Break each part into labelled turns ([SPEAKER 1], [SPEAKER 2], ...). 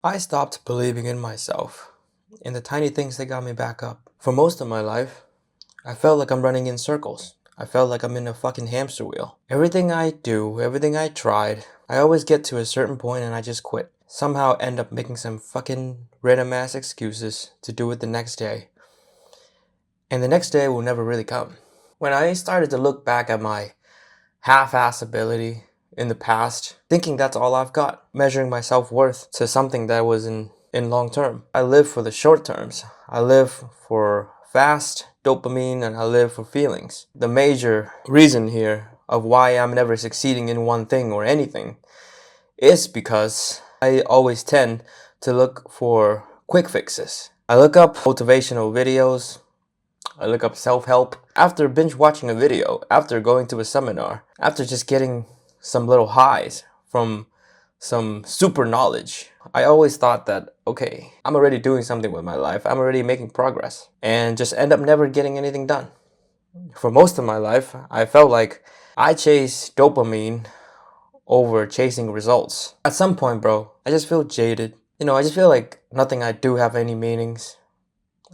[SPEAKER 1] I stopped believing in myself, in the tiny things that got me back up. For most of my life, I felt like I'm running in circles. I felt like I'm in a fucking hamster wheel. Everything I do, everything I tried, I always get to a certain point and I just quit. Somehow end up making some fucking random ass excuses to do it the next day. And the next day will never really come. When I started to look back at my half-ass ability in the past, thinking that's all I've got, measuring my self-worth to something that was in long term. I live for the short terms. I live for fast dopamine and I live for feelings. The major reason here of why I'm never succeeding in one thing or anything is because I always tend to look for quick fixes. I look up motivational videos, I look up self-help. After binge watching a video, after going to a seminar, after just getting some little highs from some super knowledge, I always thought that, okay, I'm already doing something with my life. I'm already making progress and just end up never getting anything done. For most of my life, I felt like I chased dopamine over chasing results. At some point, bro, I just feel jaded. I just feel like nothing I do have any meanings.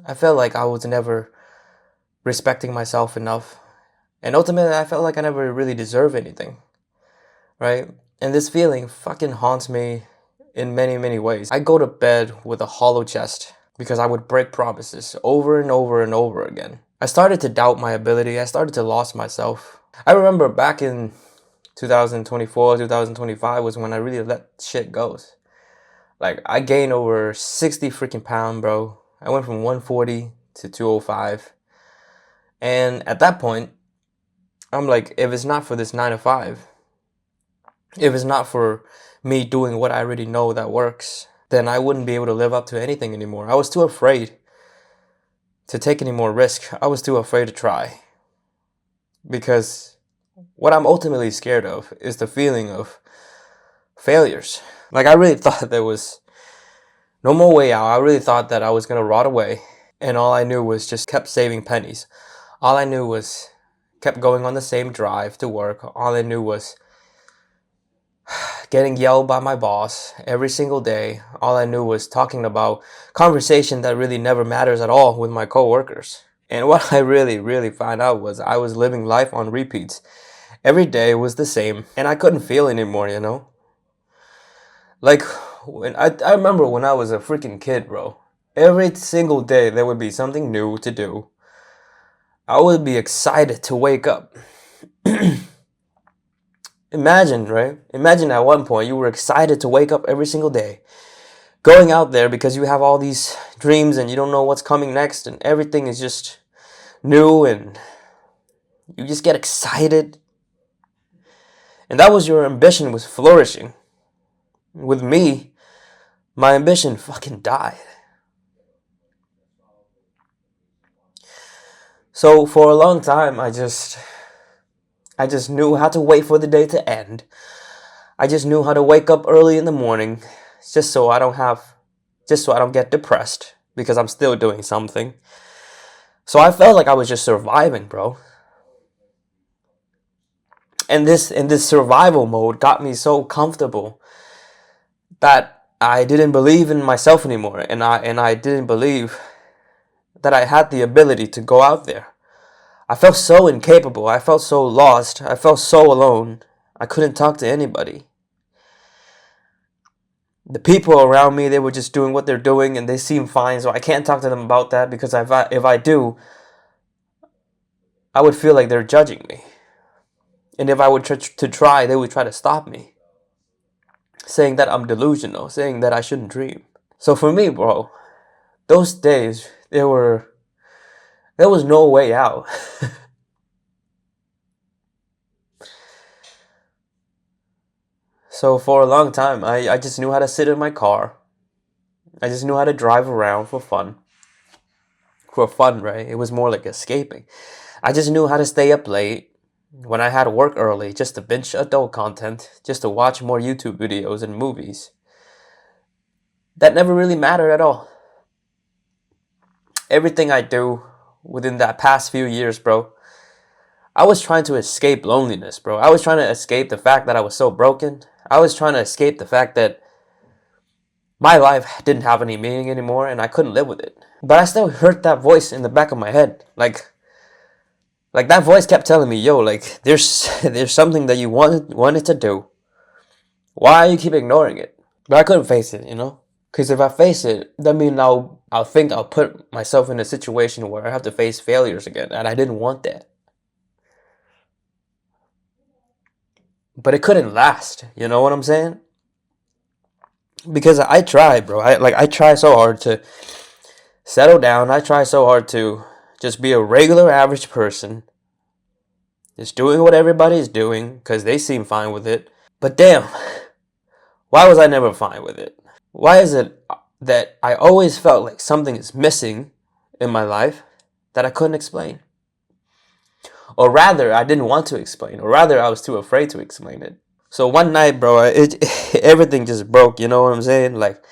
[SPEAKER 1] I felt like I was never respecting myself enough. And ultimately, I felt like I never really deserve anything, right? And this feeling fucking haunts me in many, many ways. I go to bed with a hollow chest because I would break promises over and over and over again. I started to doubt my ability. I started to lose myself. I remember back in 2024, 2025 was when I really let shit go. Like, I gained over 60 freaking pounds, bro. I went from 140 to 205. And at that point, I'm like, if it's not for this 9 to 5, if it's not for me doing what I already know that works, then I wouldn't be able to live up to anything anymore. I was too afraid to take any more risk. I was too afraid to try. Because what I'm ultimately scared of is the feeling of failures. Like, I really thought there was no more way out. I really thought that I was going to rot away. And all I knew was just kept saving pennies. All I knew was kept going on the same drive to work. All I knew was getting yelled by my boss every single day. All I knew was talking about conversation that really never matters at all with my coworkers. And what I really found out was I was living life on repeats. Every day was the same, and I couldn't feel anymore. Like, I remember when I was a freaking kid, bro. Every single day there would be something new to do. I would be excited to wake up. Imagine, right? Imagine at one point you were excited to wake up every single day, going out there because you have all these dreams and you don't know what's coming next, and everything is just new and you just get excited. And that was your ambition, was flourishing. With me, my ambition fucking died. So for a long time, I just knew how to wait for the day to end. I just knew how to wake up early in the morning just so I don't get depressed because I'm still doing something. So I felt like I was just surviving, bro. And this survival mode got me so comfortable that I didn't believe in myself anymore, and I didn't believe that I had the ability to go out there. I felt so incapable. I felt so lost. I felt so alone. I couldn't talk to anybody. The people around me, they were just doing what they're doing and they seem fine, so I can't talk to them about that because if I do, I would feel like they're judging me. And if I would to try, they would try to stop me, saying that I'm delusional, saying that I shouldn't dream. So for me, bro, those days, there was no way out. So for a long time, I just knew how to sit in my car. I just knew how to drive around for fun. For fun, right? It was more like escaping. I just knew how to stay up late when I had to work early just to binge adult content, just to watch more YouTube videos and movies. That never really mattered at all. Everything I do within that past few years, bro, I was trying to escape loneliness, bro. I was trying to escape the fact that I was so broken. I was trying to escape the fact that my life didn't have any meaning anymore and I couldn't live with it. But I still heard that voice in the back of my head. Like that voice kept telling me, yo, like there's something that you wanted to do. Why you keep ignoring it? But I couldn't face it, you know? Because if I face it, that means I'll think I'll put myself in a situation where I have to face failures again. And I didn't want that. But it couldn't last. You know what I'm saying? Because I tried, bro. I try so hard to settle down. I try so hard to just be a regular average person. Just doing what everybody's doing because they seem fine with it. But damn, why was I never fine with it? Why is it that I always felt like something is missing in my life that I couldn't explain? Or rather, I didn't want to explain. Or rather, I was too afraid to explain it. So one night, bro, everything just broke. You know what I'm saying? Like,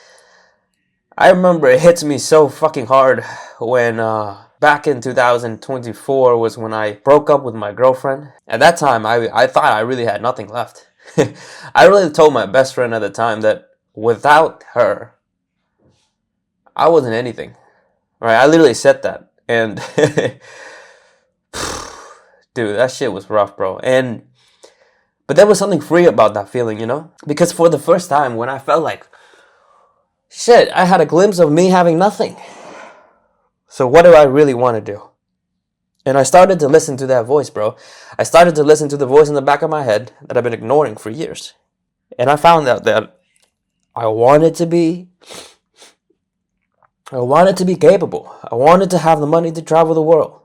[SPEAKER 1] I remember it hits me so fucking hard when back in 2024 was when I broke up with my girlfriend. At that time, I thought I really had nothing left. I really told my best friend at the time that without her, I wasn't anything. Right? I literally said that. And dude, that shit was rough, bro. But there was something free about that feeling, you know? Because for the first time when I felt like shit, I had a glimpse of me having nothing. So what do I really want to do? And I started to listen to that voice, bro. I started to listen to the voice in the back of my head that I've been ignoring for years. And I found out that I wanted to be capable. I wanted to have the money to travel the world.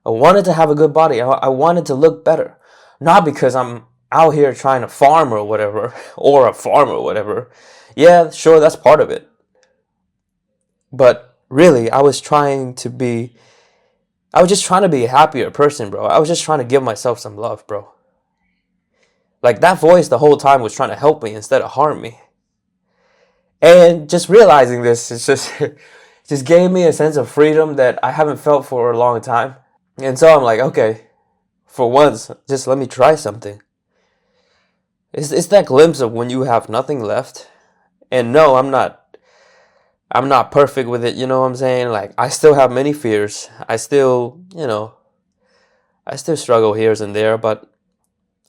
[SPEAKER 1] I wanted to have a good body. I wanted to look better. Not because I'm out here trying to farm or whatever, or a farm or whatever. Yeah, sure, that's part of it. But really, I was just trying to be a happier person, bro. I was just trying to give myself some love, bro. Like that voice the whole time was trying to help me instead of harm me. And just realizing this, it's just gave me a sense of freedom that I haven't felt for a long time. And so I'm like, okay, for once, just let me try something. It's that glimpse of when you have nothing left. And no, I'm not perfect with it, you know what I'm saying? Like, I still have many fears. I still struggle here and there, but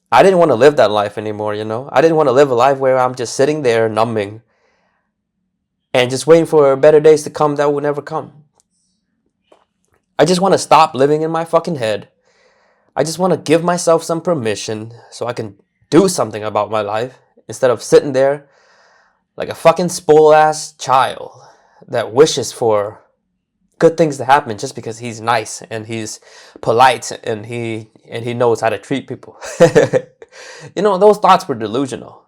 [SPEAKER 1] I didn't want to live that life anymore, you know? I didn't want to live a life where I'm just sitting there numbing and just waiting for better days to come that will never come. I just want to stop living in my fucking head. I just want to give myself some permission so I can do something about my life instead of sitting there like a fucking spoiled ass child that wishes for good things to happen just because he's nice and he's polite and he knows how to treat people. You know, those thoughts were delusional.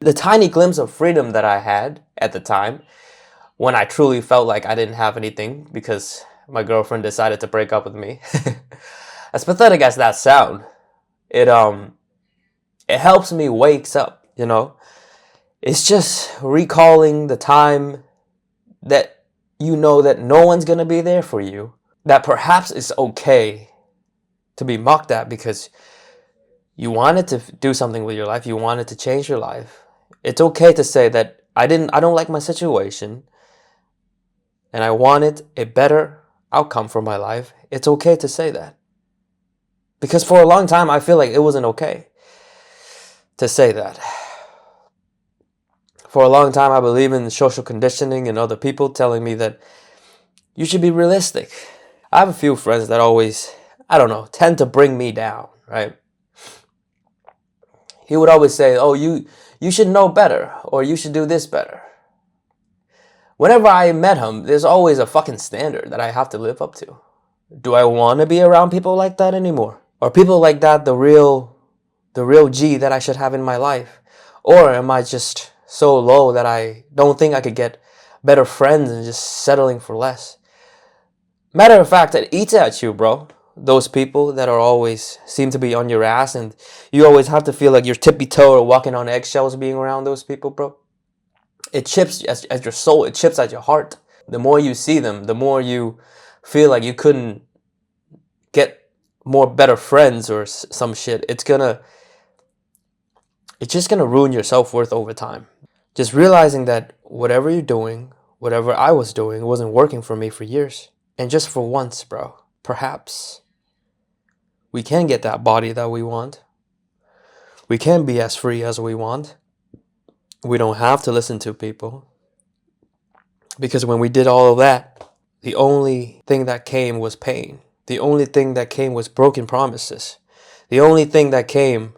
[SPEAKER 1] The tiny glimpse of freedom that I had at the time when I truly felt like I didn't have anything because my girlfriend decided to break up with me. As pathetic as that sound, it helps me wakes up, you know? It's just recalling the time that you know that no one's going to be there for you. That perhaps it's okay to be mocked at because you wanted to do something with your life. You wanted to change your life. It's okay to say that I don't like my situation and I wanted a better outcome for my life. It's okay to say that. Because for a long time, I feel like it wasn't okay to say that. For a long time, I believe in social conditioning and other people telling me that you should be realistic. I have a few friends that always, I don't know, tend to bring me down, right? He would always say, oh, you should know better, or you should do this better. Whenever I met him, there's always a fucking standard that I have to live up to. Do I want to be around people like that anymore? Are people like that the real G that I should have in my life? Or am I just so low that I don't think I could get better friends and just settling for less? Matter of fact, it eats at you, bro. Those people that are always seem to be on your ass and you always have to feel like you're tippy-toe or walking on eggshells being around those people, bro. It chips at your soul. It chips at your heart. The more you see them, the more you feel like you couldn't get more better friends or some shit. It's just gonna ruin your self-worth over time. Just realizing that whatever you're doing, whatever I was doing, wasn't working for me for years. And just for once, bro, perhaps we can get that body that we want. We can be as free as we want. We don't have to listen to people. Because when we did all of that, the only thing that came was pain. The only thing that came was broken promises. The only thing that came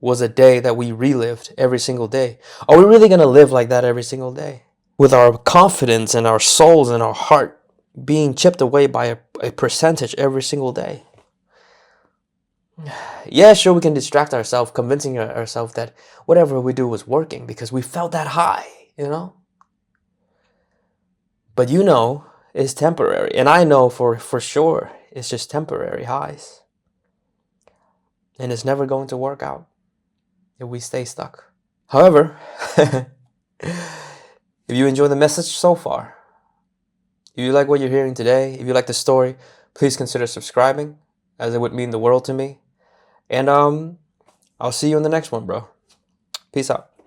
[SPEAKER 1] was a day that we relived every single day. Are we really going to live like that every single day? With our confidence and our souls and our heart being chipped away by a percentage every single day? Yeah, sure, we can distract ourselves, convincing ourselves that whatever we do was working because we felt that high, you know? But you know, it's temporary. And I know for sure it's just temporary highs. And it's never going to work out if we stay stuck. However, if you enjoy the message so far, if you like what you're hearing today, if you like the story, please consider subscribing, as it would mean the world to me. And I'll see you in the next one, bro. Peace out.